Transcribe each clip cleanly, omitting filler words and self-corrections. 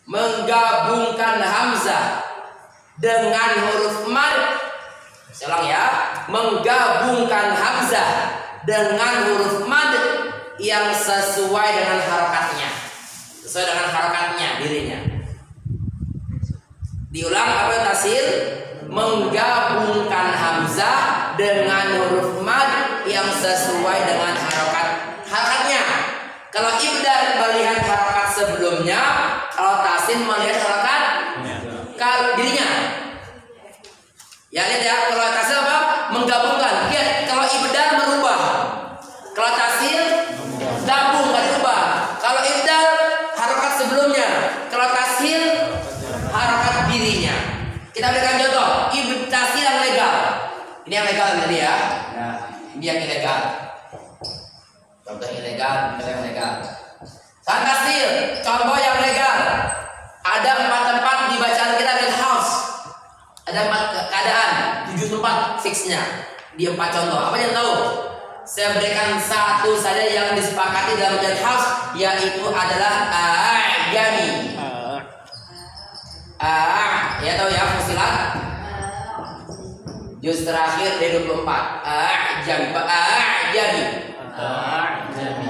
menggabungkan hamzah dengan huruf mad. Saya ulang ya, menggabungkan hamzah dengan huruf mad yang sesuai dengan harokatnya, sesuai dengan harokatnya dirinya. Diulang apa tasir? Menggabungkan hamzah dengan huruf mad yang sesuai dengan harokatnya. Kalau ibdal melihat harokat sebelumnya, kalau tasin melihat harokat dirinya. Ya lihat ya, kalau tasin apa? Menggabungkan. Lihat, kalau ibdal merubah, kalau tasin gabung nggak dirubah. Kalau ibdal harokat sebelumnya, kalau tasin harokat dirinya. Kita berikan contoh, tasin yang legal. Ini yang legal tadi ya. Nah, ini yang ilegal. Contoh ilegal, contoh yang legal. Tasir, contoh yang legal. Ada 4 tempat di bacaan kita di house. Ada 4 keadaan, 7 tempat fixnya. Di 4 contoh. Apa yang tahu? Saya berikan satu saja yang disepakati dalam bacaan house, yaitu adalah a'jami. Ya tahu ya fusilat. Juz terakhir dari 24. A'jami.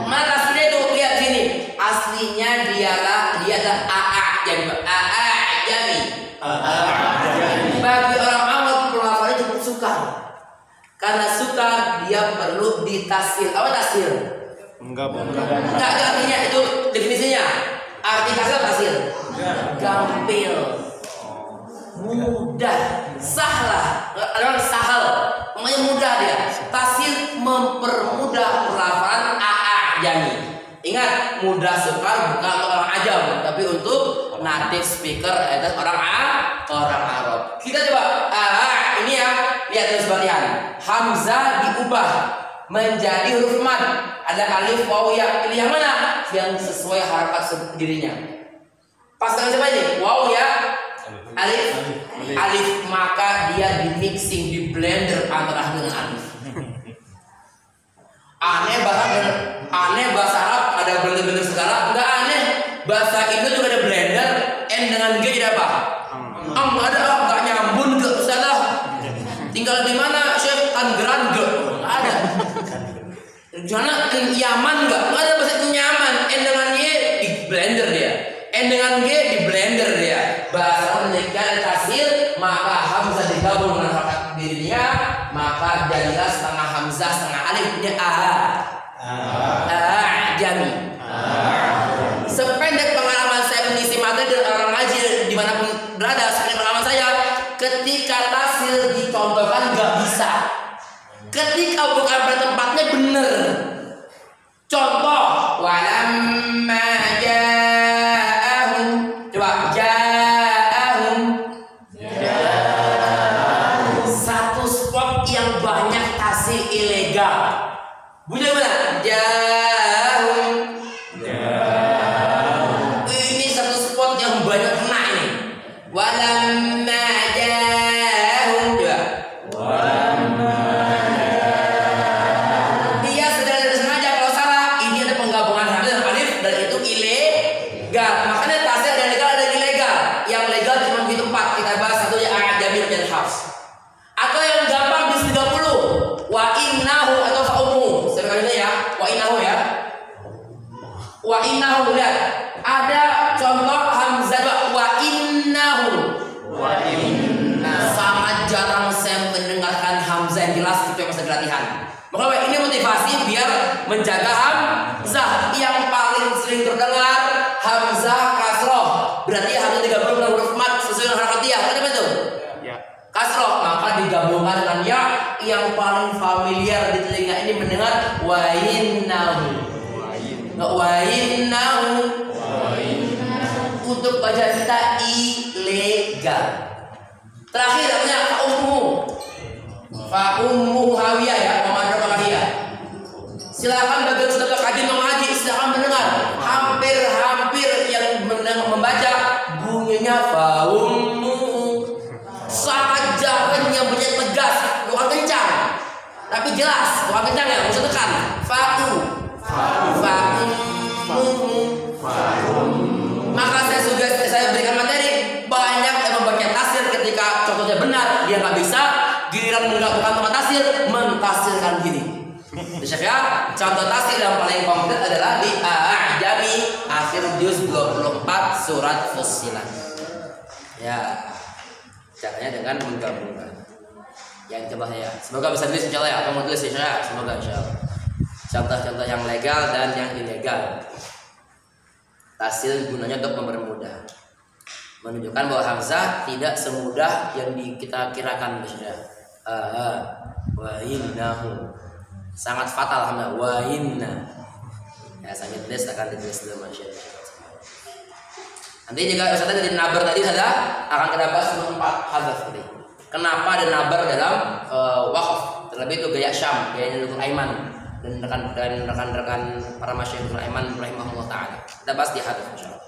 Mana aslinya itu? Lihat sini. Aslinya dia adalah a'jami. Bagi orang awam pelafalannya cukup sukar. Karena sukar dia perlu ditasir. Apa tasir? Menggabungkan. Enggak artinya itu definisinya. Arti tasir. Gampil. Mudah. Sahlah. Ada sahal. Namanya mudah dia. Tasir mempermudah pelafalan a'jami. Ingat, mudah sukar bukan untuk orang ajam, tapi untuk native speaker, yaitu orang Arab. Kita coba, ini ya, lihat terus balian. Hamzah diubah menjadi huruf mad. Ada alif, waw, ya. Pilih yang mana? Yang sesuai harokat dirinya. Pas dengan siapa ini? Waw ya, alif. Maka dia di mixing, di blender antara dengan alif. Aneh bahasa Arab ada blender segala, enggak aneh. Bahasa Indo juga ada blender, n dengan g jadi apa? Ada enggak nyambung ke salah. Tinggal di mana Syekh Tangerang ge? Ada. Di sana Yaman enggak? Enggak ada bahasa nyaman. N dengan y di blender dia. N dengan g di blender dia. Bahasa menjadikan tasir, maka hamzah digabung dengan harokat dirinya, maka jadilah setengah hamzah setengah alif dia a'jami. Sependek pengalaman saya mengisi materi dan orang ngaji dimanapun berada, sependek pengalaman saya, ketika tasir dicontohkan nggak bisa, ketika bukan pada tempatnya bener. Contoh, walamma ja'ahum, coba ja'ahum, satu spot yang banyak tasir ilegal. Bunyi mana? Jahum. Ini satu spot yang banyak kena ini. Walamma jahum. Dia sengaja kalau salah. Ini ada penggabungan hamzah dan alif dan itu ilegal. Makanya tasir dan legal ada ilegal. Yang legal cuma di tempat. Kita bahas satu ya a'jami dan hafs. Atau yang gampang di 30. Wa innahu atau fa'umu. Ya, wa innahu lihat. Ada contoh hamzah wa innahu. Sangat jarang saya mendengarkan hamzah yang jelas itu yang masa latihan. Maka ini motivasi biar menjaga hamzah. Yang paling sering terdengar hamzah kasroh. Berarti hamzah digabung dengan huruf mad sesuai dengan harokat dia. Apa itu? Ya. Kasroh, maka digabungkan dengan ya. Yang paling familiar di telinga ini mendengar wa innahu. Untuk bacaan kita ilegal. Terakhir namanya fa'ummu hawiyah ya, pemandu hawiyah. Silakan bagi saudara kaji mengaji, silakan mendengar. Hampir yang membaca bunyinya fa'ummu. Sangat jarang yang bunyinya tegas, bukan kencang, tapi jelas, bukan kencang ya, bisa tekan. Maka saya juz 24 surat Fussilat. Ya, caranya dengan menggabungkan. Yang coba ya, semoga bisa tulis insyaallah ya. Kamu tulis insyaallah, semoga insyaallah. Contoh-contoh yang legal dan yang ilegal. Tasil gunanya untuk mempermudah, menunjukkan bahwa hamzah tidak semudah yang kita kirakan misalnya. Wa innahu sangat fatal hamzah wa inna. Ya, sambil tulis akan ditulis dulu masyaallah. Nanti juga Ustaz tadi nabar tadi akan kita bahas 4 hadzaf tadi. Kenapa ada nabar dalam waqaf? Terlebih itu gaya Syam, gaya Nurul Aiman dan rekan-rekan para masyayikh Nurul Aiman rahimahullah taala. Kita bahas di hadzaf insyaallah.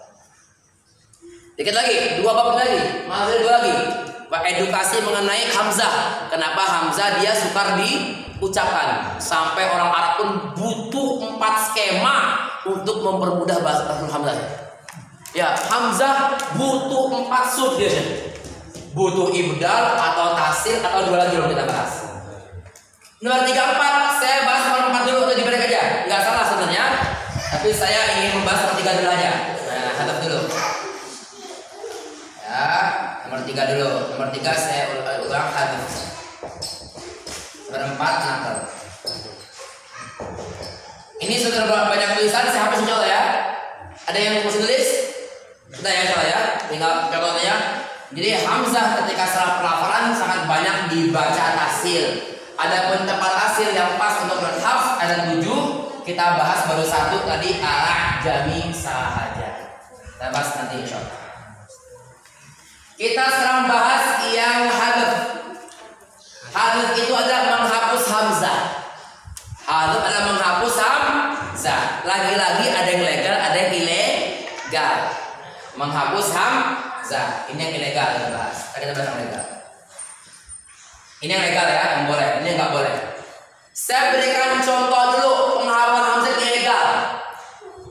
Dikit lagi, 2 bab lagi, masih 2 lagi. Edukasi mengenai hamzah. Kenapa hamzah dia sukar diucapkan? Sampai orang Arab pun butuh 4 skema untuk mempermudah bahasa hamzah. Ya, hamzah butuh 4 sub biasanya. Butuh ibdal atau tasil atau 2 lagi belum kita bahas. Nomor 3, 4, saya bahas nomor 4 dulu atau dibalik aja. Enggak salah sebenarnya, tapi saya ingin membahas nomor 3 dulu aja. Nah, hadap dulu. Ya, nomor 3 dulu. Nomor 3 saya ulang hadap. Nomor 4 nakal. Ini sudah banyak tulisan, saya hapus insyaallah ya. Ada yang masih tulis? Sudah ya insyaallah ya. Tinggal contohnya. Jadi hamzah ketika salah pelafalan sangat banyak dibaca tasil. Adapun tempat tasil yang pas untuk berhafz ada 7. Kita bahas baru 1 tadi jami sahaja. Kita bahas nanti insyaallah. Kita sekarang bahas yang hadaf. Hadaf itu adalah menghapus hamzah. Hadaf adalah menghapus hamzah. Lagi-lagi ada yang legal, ada yang ilegal. Menghapus hamzah. Ini yang ilegal kita bahas. Kita bahas yang legal. Ini yang legal ya, yang boleh. Ini yang nggak boleh. Saya berikan contoh dulu penghapusan hamzah ilegal.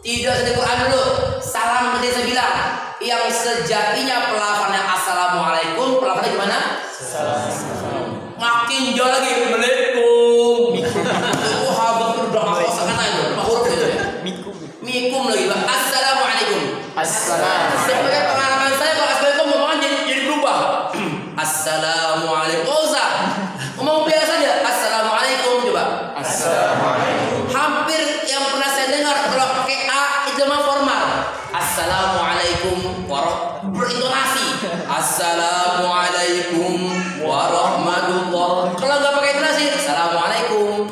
Tidak dari Quran dulu. Salam seperti saya bilang. Yang sejatinya pelafalannya assalamualaikum, pelafalannya gimana? Makin jauh lagi Assalamualaikum. Itu habis udah masuk kata itu, huruf itu ya. Mikum lagi bang. Assalamualaikum. Assalamualaikum. Sebagai pengalaman saya kalau assalamualaikum ngomongnya jadi berubah. Assalamualaikum. Usah. Ngomong biasa aja. Assalamualaikum coba. Assalamualaikum. Hampir yang pernah saya dengar kalau pakai a itu mah formal. Assalamualaikum berintonasi. Assalamualaikum warahmatullah. Kalau nggak pakai intonasi, assalamualaikum.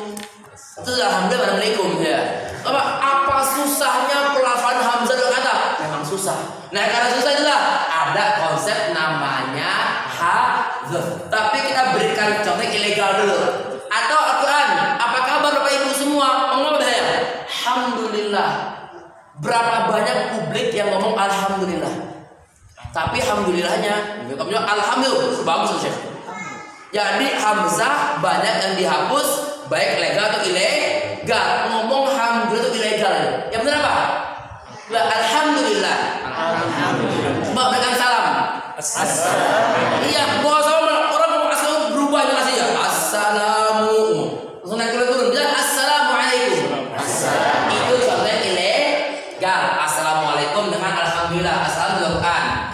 Itu alhamdulillah waalaikum ya. Apa susahnya pelafalan hamzah dan kata? Memang susah. Nah karena susah itulah ada konsep namanya hadzaf. Tapi kita berikan contoh ilegal dulu. Atau Al-Quran. Apa kabar Bapak Ibu semua? Ngomong ya. Alhamdulillah. Berapa banyak publik yang ngomong alhamdulillah. Tapi alhamdulillahnya alhamdulillah bagus Syekh. Jadi hamzah banyak yang dihapus baik legal atau ilegal. Ngomong alhamdulillah itu ilegal. Yang benar apa? Alhamdulillah. Mbak berikan salam. Iya, gua sama orang ngomong assalamu berubah intonasinya. Assalamu. Langsung naik turun. Bilang assalamualaikum. Itu contohnya ilegal. Assalamualaikum dengan alhamdulillah. Assalamualaikum Quran.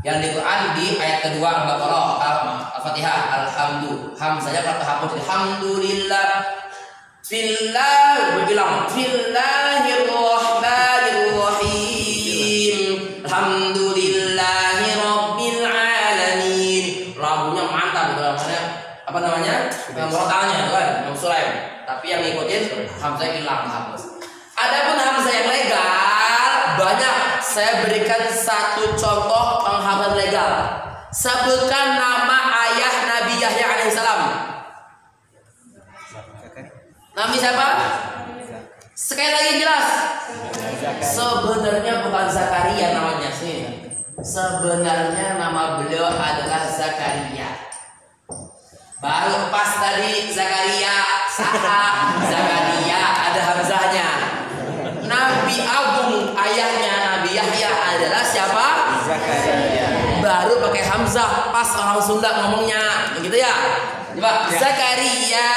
Yang di Quran di ayat kedua Al-Baqarah Al-Fatihah alhamdulillah hamzahnya terhapus alhamdulillah fillah bilang Bismillahirrahmanirrahim alhamdulillahi rabbil alamin. Lagunya mantap itu apa namanya murotalnya itu kan Imam Sulaim. Tapi yang ngikutin hamzah hilang hapus. Adapun hamzah yang legal banyak. Saya berikan satu contoh penghapusan legal. Sebutkan nama ayah Nabi Yahya alaihissalam. Nabi siapa? Sekali lagi jelas. Sebenarnya bukan Zakaria namanya sih. Sebenarnya nama beliau adalah Zakaria. Baru pas tadi Zakaria, Zakaria ada hamzahnya. Nabi Agung ayahnya Nabi Yahya adalah siapa? Zakaria. Baru pakai hamzah pas orang Sunda ngomongnya, begitu ya? Coba Zakaria.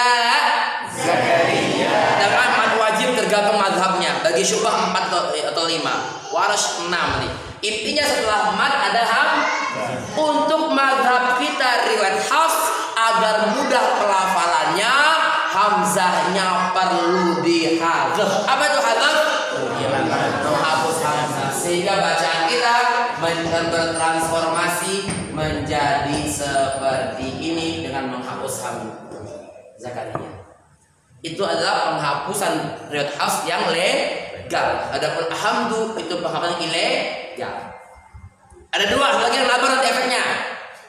Dengan mad wajib tergantung mazhabnya. bagi Syu'bah 4 atau 5, Warsh 6 nih. Intinya setelah mad ada untuk mazhab kita riwayat Hafs agar mudah pelafalannya, hamzahnya perlu dihadzaf. Apa itu hadzaf? Menghapus hamzah sehingga bacaan kita bertransformasi menjadi seperti ini dengan menghapus hamzah. Zakaria. Itu adalah penghapusan riwayat Hafs yang legal. Adapun hamdu itu penghapusan ilegal. Ada dua lagi yang nabar nanti efeknya.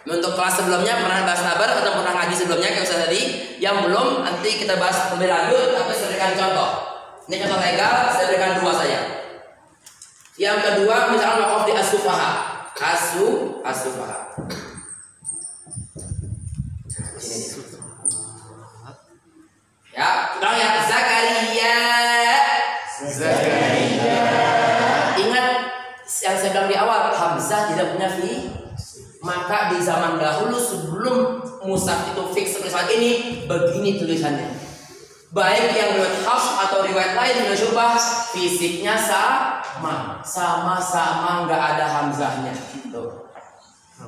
Untuk kelas sebelumnya pernah bahas nabar atau pernah ngaji sebelumnya kayak Ustaz tadi. Yang belum nanti kita bahas lebih lanjut, tapi saya berikan contoh. Ini contoh legal, saya berikan dua saja. Yang kedua misalkan waqaf di as-sufaha. As-sufaha. Ya, ulang ya. Zakaria. Ingat yang saya bilang di awal, hamzah tidak punya fi. Maka di zaman dahulu sebelum mushaf itu fix tulisan ini, begini tulisannya. Baik yang riwayat Hafs atau riwayat lain dari Syu'bah, fisiknya sama-sama nggak ada hamzahnya. Tuh.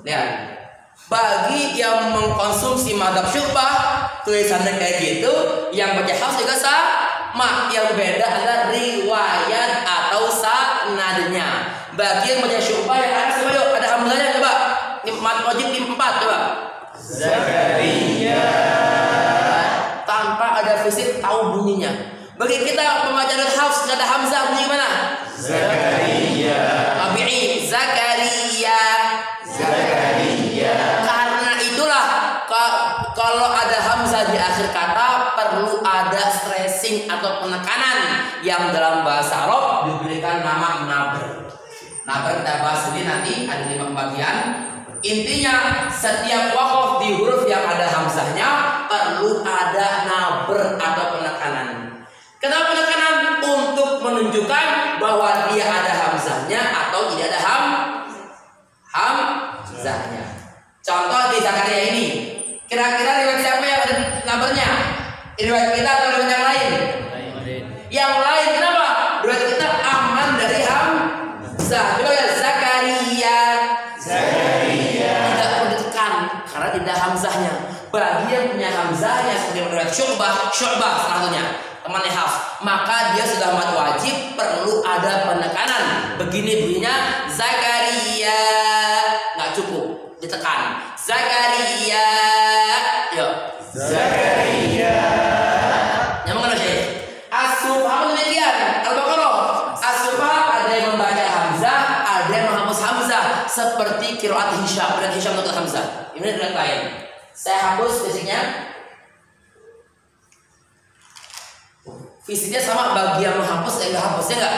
Lihat. Bagi yang mengkonsumsi mazhab Syu'bah, tulisannya kayak gitu, yang baca Hafs juga sama. Yang beda adalah riwayat atau sanadnya. Bagi yang baca Syu'bah yang ada hamzahnya coba. Mat wajib 4 coba. Zakaria. Tanpa ada fisik tahu bunyinya. Bagi kita pembaca Hafs nggak ada hamzah, bunyi mana? Zakaria. Tabi'i Zakaria. Karena itulah kalau ada hamzah di akhir kata perlu ada stressing atau penekanan yang dalam bahasa Arab diberikan nama nabr. Nabr kita bahas ini nanti ada 5 pembagian. Intinya setiap waqaf di huruf yang ada hamzahnya perlu ada nabr atau penekanan. Kenapa penekanan? Untuk menunjukkan bahwa dia ada hamzahnya atau tidak ada hamzahnya. Contoh di Zakaria ini, kira-kira riwayat siapa yang ada nabrnya? Riwayat kita atau riwayat yang lain? Yang lain. Kenapa? Riwayat kita aman dari hamzah. Coba ya, Zakaria. Tidak perlu ditekan karena tidak hamzahnya. Bagi yang punya hamzahnya seperti riwayat Syu'bah salah satunya, temannya Hafs, maka dia sudah mad wajib, perlu ada penekanan. Begini bunyinya, Zakaria. Nggak cukup ditekan. Zakaria. Yuk. Zakaria. Nyambung kan Syekh? As-Sufaha demikian. Al-Baqarah. As-Sufaha ada yang membaca hamzah, ada yang menghapus hamzah seperti qiraat Hisham. Qiraat Hisham untuk hamzah. Ini qiraat lain. Saya hapus fisiknya. Fisiknya sama bagi yang menghapus yang enggak hapusnya enggak.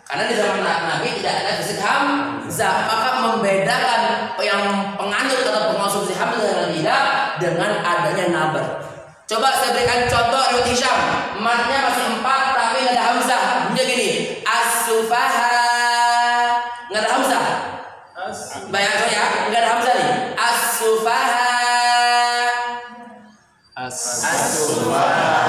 Karena di zaman Nabi tidak ada fisik hamzah, maka membedakan yang penganut atau pengonsumsi hamzah dengan tidak dengan adanya nabar. Coba saya berikan contoh riwayat Hisham. Matnya masih 4 tapi enggak ada hamzah. Bunyinya gini, as-sufaha. Enggak ada hamzah. Bayangkan ya, enggak ada hamzah nih. As-sufaha. As-sufaha.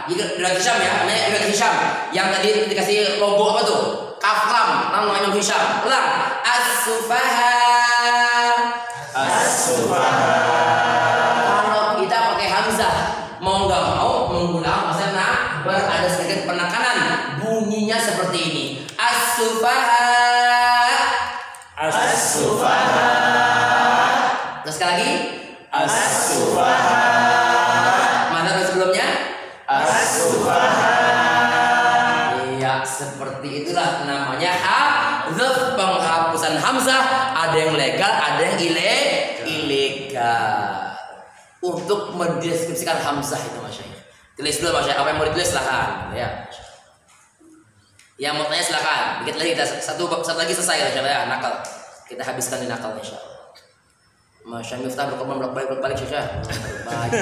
Riwayat Hisham ya, namanya riwayat Hisham. Yang tadi dikasih logo apa tuh? Kaf lam, namanya Hisham. Ulang. As-sufaha. As-sufaha. Kalau kita pakai hamzah, mau nggak mau menggunakan maksud berada sedikit penekanan. Bunyinya seperti ini. As-sufaha. As-sufaha. Terus sekali lagi. As-sufaha. Mana sebelumnya? As-sufaha. Iya, seperti itulah namanya hadzaf, penghapusan hamzah. Ada yang legal, ada yang ilegal. Untuk mendeskripsikan hamzah itu masyaallah. Tulis dulu masyaallah, apa yang mau ditulis silakan ya. Yang mau tanya silakan. Dikit lagi kita satu lagi selesai masyaallah ya, nakal. Kita habiskan di nakal insyaallah. Masya Allah, Miftah berkembang bolak-balik syekh. Baik.